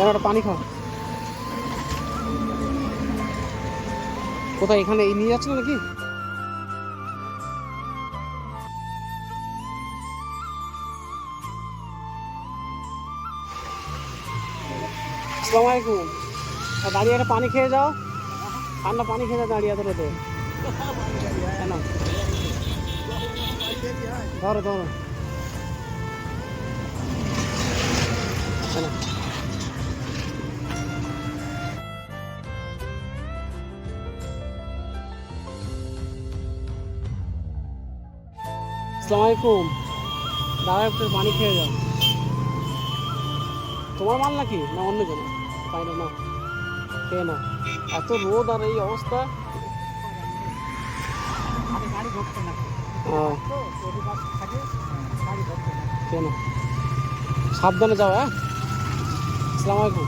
একটা পানি খাও। কোথায় এখানে এই নিয়ে যাচ্ছিল নাকি? আসসালামু আলাইকুম। দাঁড়িয়ে একটা পানি খেয়ে যাও, ঠান্ডা পানি খেয়ে যাও দাঁড়িয়ে ধরো তো। কেন ধরো ধরো কেন? আসসালামু আলাইকুম। দাঁড়া একটু পানি খেয়ে যাও। তোমার মাল নাকি না অন্য জন? পানি না খেয়ে না। এত রোদ আর এই অবস্থা। কেন? সাবধানে যাও। হ্যাঁ, আসসালামু আলাইকুম।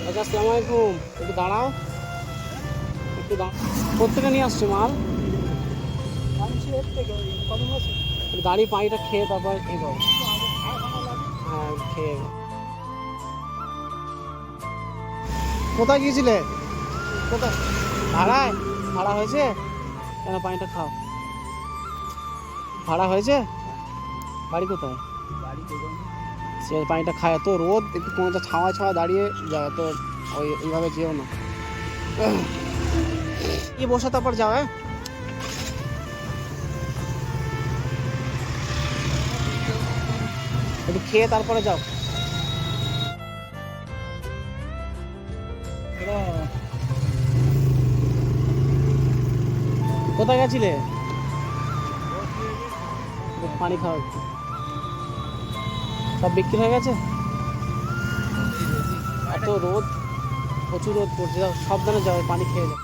আচ্ছা, আসসালামু আলাইকুম। একটু দাঁড়াও, একটু দাঁড়াও। কোথেকে নিয়ে আসছো মাল? দাঁড়িয়ে পানিটা খেয়ে তারপর এগো। হ্যাঁ, খেয়ে এগো। কোথায় গিয়েছিলে? কোথায়? ভাড়ায়? ভাড়া হয়েছে? কেন পানিটা খাও। ভাড়া হয়েছে? বাড়ি কোথায়? সে পানিটা খায়। তো রোদ, একটু কোনো ছাওয়া ছাওয়া দাঁড়িয়ে যায় তো। ওইভাবে যেও না। কি বসে তারপর যাও। হ্যাঁ, একটু খেয়ে তারপরে যাও। কোথায় গেছিলে? পানি খাও একটু। সব বিক্রি হয়ে গেছে? এত রোদ, প্রচুর রোদ পড়ছে। যাও, সাবধানে যাও, পানি খেয়ে যাও।